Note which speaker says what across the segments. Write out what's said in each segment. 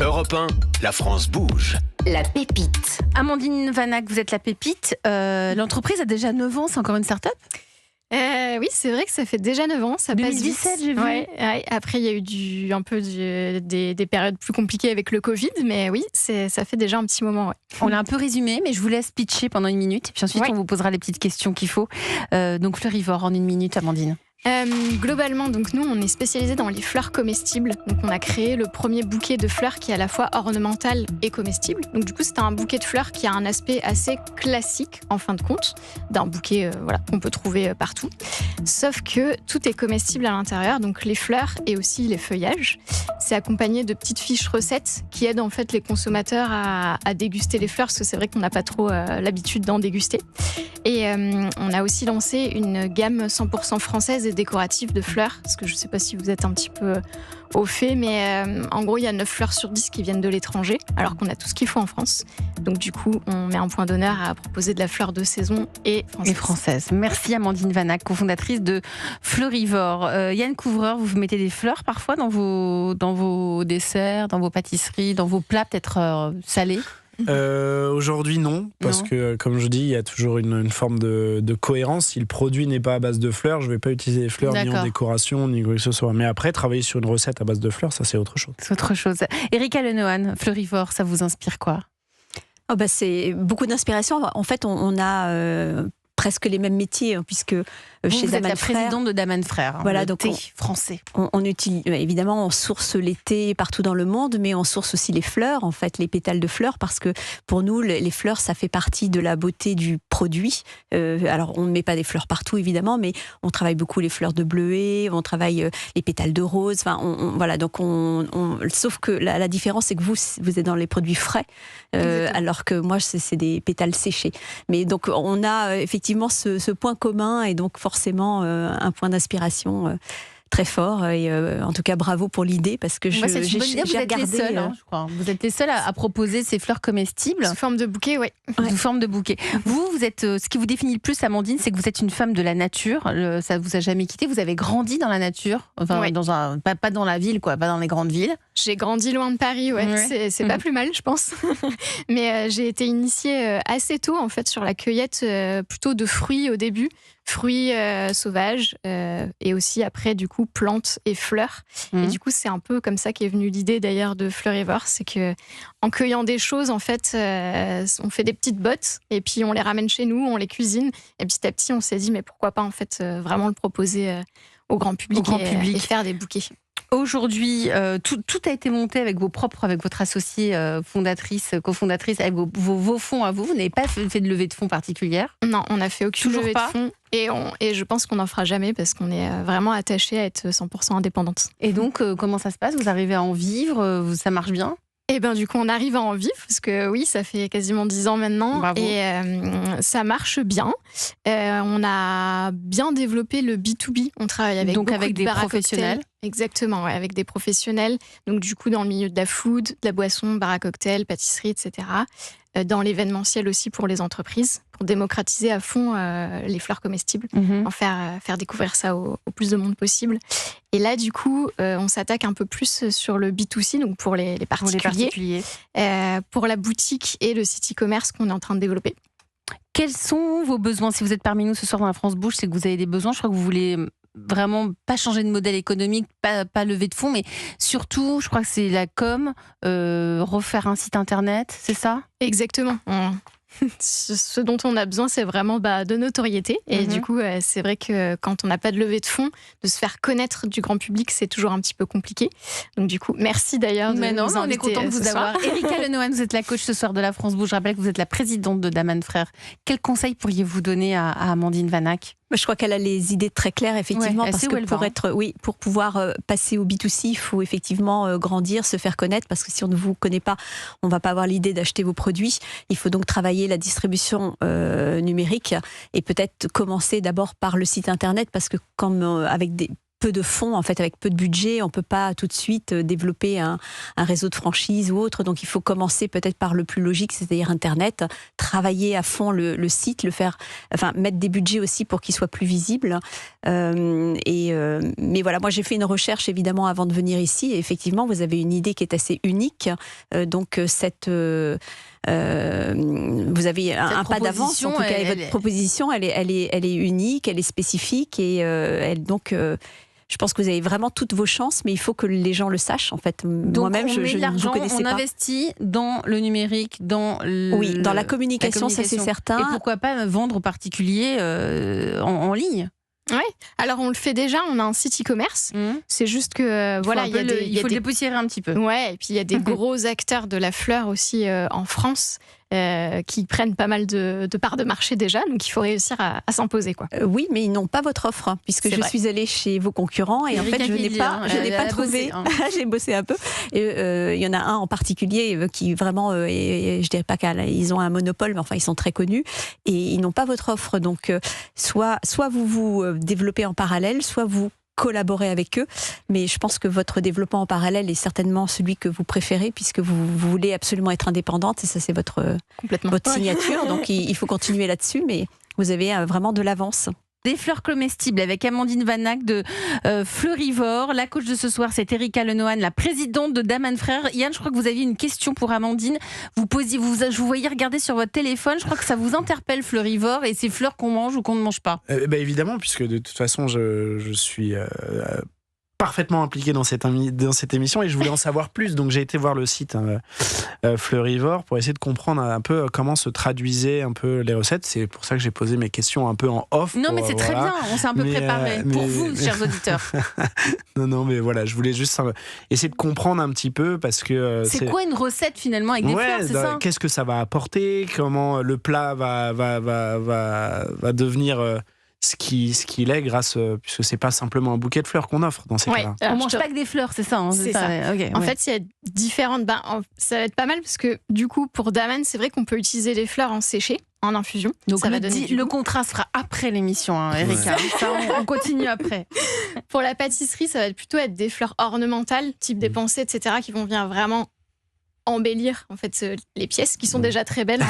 Speaker 1: Europe 1, la France bouge.
Speaker 2: La pépite.
Speaker 3: Amandine Vanac, vous êtes la pépite. L'entreprise a déjà 9 ans, c'est encore une start-up ?
Speaker 4: Oui, c'est vrai que ça fait déjà 9 ans. Ça
Speaker 3: 2017,
Speaker 4: passe vite.
Speaker 3: j'ai vu.
Speaker 4: Ouais. Après, il y a eu des périodes plus compliquées avec le Covid, mais oui, ça fait déjà un petit moment. Ouais.
Speaker 3: On l'a un peu résumé, mais je vous laisse pitcher pendant 1 minute. Puis ensuite, on vous posera les petites questions qu'il faut. Donc, Fleurivore, en 1 minute, Amandine.
Speaker 4: Globalement, donc nous, on est spécialisé dans les fleurs comestibles. Donc, on a créé le premier bouquet de fleurs qui est à la fois ornemental et comestible. Donc, du coup, c'est un bouquet de fleurs qui a un aspect assez classique, en fin de compte, d'un bouquet qu'on peut trouver partout. Sauf que tout est comestible à l'intérieur, donc les fleurs et aussi les feuillages. C'est accompagné de petites fiches recettes qui aident en fait les consommateurs à déguster les fleurs, parce que c'est vrai qu'on n'a pas trop l'habitude d'en déguster. Et on a aussi lancé une gamme 100% française et décorative de fleurs, parce que je ne sais pas si vous êtes un petit peu au fait, mais en gros, il y a 9 fleurs sur 10 qui viennent de l'étranger, alors qu'on a tout ce qu'il faut en France. Donc du coup, on met un point d'honneur à proposer de la fleur de saison et française.
Speaker 3: Merci Amandine Vanac, cofondatrice de Fleurivore. Yann Couvreur, vous mettez des fleurs parfois dans vos desserts, dans vos pâtisseries, dans vos plats peut-être salés ?
Speaker 5: Aujourd'hui non, parce que comme je dis, il y a toujours une forme de cohérence. Si le produit n'est pas à base de fleurs, je ne vais pas utiliser les fleurs ni en décoration, ni quoi que ce soit. Mais après, travailler sur une recette à base de fleurs, ça c'est autre chose.
Speaker 3: C'est autre chose. Erika Lenohan, Fleurivore, ça vous inspire quoi ?
Speaker 2: C'est beaucoup d'inspiration. En fait, on a presque les mêmes métiers, puisque chez
Speaker 3: vous êtes
Speaker 2: Daman
Speaker 3: la présidente de Daman Frères,
Speaker 2: voilà,
Speaker 3: donc
Speaker 2: thé
Speaker 3: français.
Speaker 2: On utilise, évidemment, on source les thés partout dans le monde, mais on source aussi les fleurs, en fait, les pétales de fleurs, parce que pour nous, les fleurs, ça fait partie de la beauté du produit. Alors, on ne met pas des fleurs partout, évidemment, mais on travaille beaucoup les fleurs de bleuet, on travaille les pétales de rose. Enfin, voilà, donc sauf que la différence, c'est que vous êtes dans les produits frais, alors que moi, c'est des pétales séchés. Mais donc, on a effectivement ce point commun, et donc forcément un point d'inspiration très fort, et en tout cas bravo pour l'idée, parce que
Speaker 3: j'ai regardé. Vous êtes les seuls, je crois. Vous êtes les seuls à proposer ces fleurs comestibles
Speaker 4: sous forme de bouquet, oui.
Speaker 3: Sous forme de bouquet. Vous êtes ce qui vous définit le plus, Amandine, c'est que vous êtes une femme de la nature. Ça vous a jamais quitté. Vous avez grandi dans la nature, enfin pas dans la ville, quoi, pas dans les grandes villes.
Speaker 4: J'ai grandi loin de Paris, c'est pas plus mal, je pense. Mais j'ai été initiée assez tôt en fait sur la cueillette plutôt de fruits au début. Fruits sauvages et aussi après du coup plantes et fleurs. Et du coup c'est un peu comme ça qu'est venue l'idée d'ailleurs de Fleurivore, c'est que en cueillant des choses en fait on fait des petites bottes et puis on les ramène chez nous, on les cuisine et petit à petit on s'est dit mais pourquoi pas en fait vraiment le proposer au grand public et faire des bouquets.
Speaker 3: Aujourd'hui, tout a été monté avec votre associée cofondatrice, avec vos fonds à vous. Vous n'avez pas fait de levée de fonds particulière ?
Speaker 4: Non, on n'a fait aucune levée de fonds. Et je pense qu'on n'en fera jamais parce qu'on est vraiment attachés à être 100% indépendante.
Speaker 3: Et donc, comment ça se passe ? Vous arrivez à en vivre ? Ça marche bien ?
Speaker 4: Et bien du coup on arrive à en vivre parce que oui, ça fait quasiment 10 ans maintenant. Bravo. Et ça marche bien. On a bien développé le B2B. On travaille avec
Speaker 3: des professionnels.
Speaker 4: Exactement, avec des professionnels. Donc du coup dans le milieu de la food, de la boisson, bar à cocktail, pâtisserie, etc. Dans l'événementiel aussi pour les entreprises, pour démocratiser à fond les fleurs comestibles, en faire découvrir ça au plus de monde possible. Et là, du coup, on s'attaque un peu plus sur le B2C, donc pour les particuliers, pour la boutique et le site e-commerce qu'on est en train de développer.
Speaker 3: Quels sont vos besoins ? Si vous êtes parmi nous ce soir dans la France Bouge, c'est que vous avez des besoins. Je crois que vous voulez vraiment pas changer de modèle économique, pas lever de fonds, mais surtout, je crois que c'est la com, refaire un site internet, c'est ça ?
Speaker 4: Exactement. Ce dont on a besoin, c'est vraiment de notoriété. Et du coup, c'est vrai que quand on n'a pas de levée de fonds, de se faire connaître du grand public, c'est toujours un petit peu compliqué. Donc du coup, merci d'ailleurs de nous inviter.
Speaker 3: On est content de vous avoir. Erika Lenohan, vous êtes la coach ce soir de la France Bouge. Je rappelle que vous êtes la présidente de Daman Frères. Quel conseil pourriez-vous donner à Amandine Vanac ?
Speaker 2: Je crois qu'elle a les idées très claires, effectivement, parce que pour pouvoir passer au B2C, il faut effectivement grandir, se faire connaître, parce que si on ne vous connaît pas, on ne va pas avoir l'idée d'acheter vos produits. Il faut donc travailler la distribution numérique et peut-être commencer d'abord par le site internet, parce que comme avec peu de fonds, en fait, avec peu de budget, on peut pas tout de suite développer un réseau de franchise ou autre. Donc, il faut commencer peut-être par le plus logique, c'est-à-dire Internet, travailler à fond le site, mettre des budgets aussi pour qu'il soit plus visible. Mais voilà, moi, j'ai fait une recherche évidemment avant de venir ici. Et effectivement, vous avez une idée qui est assez unique. Donc, vous avez un pas d'avance. En tout cas, votre proposition, elle est unique, elle est spécifique et je pense que vous avez vraiment toutes vos chances, mais il faut que les gens le sachent. En fait, moi-même, je ne vous connaissais pas.
Speaker 3: On investit dans le numérique, dans
Speaker 2: la communication, ça c'est certain.
Speaker 3: Et pourquoi pas vendre aux particuliers en ligne?
Speaker 4: Oui, alors on le fait déjà, on a un site e-commerce. C'est juste que
Speaker 3: il faut le dépoussiérer un petit peu.
Speaker 4: Ouais, et puis il y a des gros acteurs de la fleur aussi en France qui prennent pas mal de parts de marché déjà, donc il faut réussir à s'imposer, quoi.
Speaker 2: Oui, mais ils n'ont pas votre offre, hein, puisque je suis allée chez vos concurrents et en fait je n'ai pas trouvé. J'ai bossé un peu. Il y en a un en particulier qui vraiment, je dirais pas qu'ils ont un monopole, mais enfin ils sont très connus et ils n'ont pas votre offre. Donc soit vous développez en parallèle, soit vous collaborer avec eux, mais je pense que votre développement en parallèle est certainement celui que vous préférez puisque vous voulez absolument être indépendante et ça c'est votre signature, donc il faut continuer là-dessus, mais vous avez vraiment de l'avance.
Speaker 3: Des fleurs comestibles avec Amandine Vanac de Fleurivore. La coach de ce soir, c'est Erika Lenohan, la présidente de Daman Frères. Yann, je crois que vous aviez une question pour Amandine. Je vous voyais regarder sur votre téléphone. Je crois que ça vous interpelle, Fleurivore, et ces fleurs qu'on mange ou qu'on ne mange pas.
Speaker 5: Évidemment, puisque de toute façon, je suis parfaitement impliqué dans cette émission et je voulais en savoir plus, donc j'ai été voir le site Fleurivore pour essayer de comprendre un peu comment se traduisaient un peu les recettes. C'est pour ça que j'ai posé mes questions un peu en off.
Speaker 3: Non, mais c'est très bien, on s'est un peu préparé pour vous, chers auditeurs.
Speaker 5: Non, mais voilà, je voulais juste essayer de comprendre un petit peu parce que
Speaker 3: c'est quoi une recette finalement avec des fleurs, c'est ça?
Speaker 5: Qu'est-ce que ça va apporter, comment le plat va devenir ce qu'il est puisque c'est pas simplement un bouquet de fleurs qu'on offre dans ces cas-là.
Speaker 3: On mange pas que des fleurs, c'est ça, hein,
Speaker 4: c'est ça.
Speaker 3: Okay,
Speaker 4: en fait, il y a différentes. Ça va être pas mal parce que du coup, pour Daman, c'est vrai qu'on peut utiliser les fleurs en séché, en infusion.
Speaker 3: Donc ça le contrat se fera après l'émission, hein, Erika. Ça, on continue après.
Speaker 4: Pour la pâtisserie, ça va plutôt être des fleurs ornementales, type des pensées, etc., qui vont venir vraiment embellir en fait les pièces qui sont déjà très belles,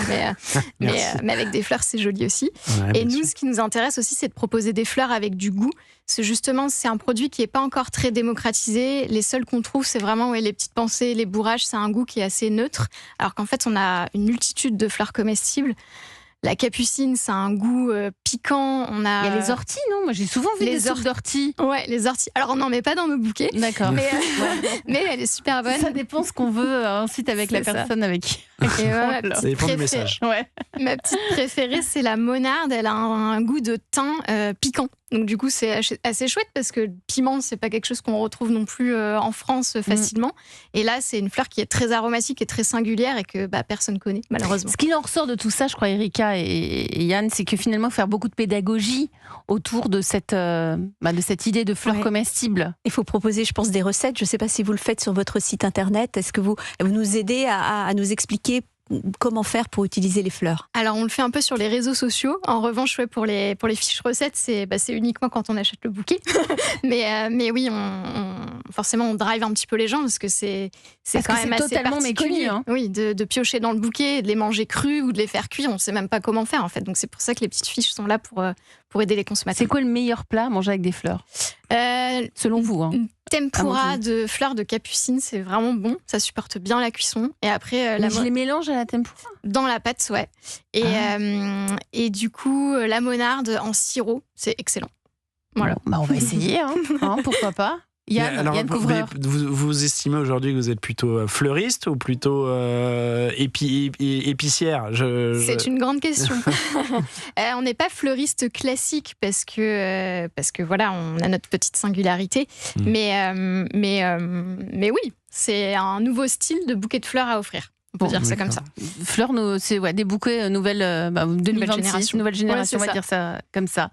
Speaker 4: mais avec des fleurs c'est joli aussi. Et nous, ce qui nous intéresse aussi, c'est de proposer des fleurs avec du goût. Justement, c'est un produit qui n'est pas encore très démocratisé. Les seuls qu'on trouve, c'est vraiment les petites pensées, les bourrages. C'est un goût qui est assez neutre, alors qu'en fait on a une multitude de fleurs comestibles. La capucine, c'est un goût piquant. Il
Speaker 3: y a les orties, non? Moi, j'ai souvent vu des sortes d'orties.
Speaker 4: Ouais, les orties. Alors, on n'en met pas dans nos bouquets.
Speaker 3: D'accord.
Speaker 4: Mais elle est super bonne.
Speaker 3: Ça dépend ce qu'on veut ensuite avec la personne avec.
Speaker 5: Ça dépend du message.
Speaker 4: Ouais. Ma petite préférée, c'est la monarde. Elle a un goût de thym piquant. Donc du coup, c'est assez chouette parce que le piment, c'est pas quelque chose qu'on retrouve non plus en France facilement. Et là, c'est une fleur qui est très aromatique et très singulière et que personne connaît, malheureusement.
Speaker 3: Ce qui en ressort de tout ça, je crois, Erika et Yann, c'est que finalement, faire beaucoup de pédagogie autour de cette idée de fleurs comestibles.
Speaker 2: Il faut proposer, je pense, des recettes. Je ne sais pas si vous le faites sur votre site internet. Est-ce que vous nous aidez à nous expliquer comment faire pour utiliser les fleurs?
Speaker 4: Alors, on le fait un peu sur les réseaux sociaux. En revanche, pour les fiches recettes, c'est uniquement quand on achète le bouquet. mais oui, forcément, on drive un petit peu les gens parce que c'est quand même assez
Speaker 3: totalement méconnu. Hein.
Speaker 4: Oui, de piocher dans le bouquet, de les manger crus ou de les faire cuire, on ne sait même pas comment faire en fait. Donc c'est pour ça que les petites fiches sont là pour aider les consommateurs.
Speaker 3: C'est quoi le meilleur plat à manger avec des fleurs selon vous, hein?
Speaker 4: Tempura de fleurs de capucine, c'est vraiment bon. Ça supporte bien la cuisson. Et après,
Speaker 3: je les mélange à la tempura
Speaker 4: dans la pâte, ouais. Et du coup, la monarde en sirop, c'est excellent. Voilà.
Speaker 3: On va essayer, pourquoi pas. Yann Couvreur.
Speaker 5: Vous estimez aujourd'hui que vous êtes plutôt fleuriste ou plutôt épicière?
Speaker 4: C'est une grande question. On n'est pas fleuriste classique parce que voilà, on a notre petite singularité. Mais oui, c'est un nouveau style de bouquet de fleurs à offrir. On peut dire ça comme ça.
Speaker 3: Fleurs, c'est des bouquets nouvelle 2026, nouvelle génération, on va dire ça comme ça.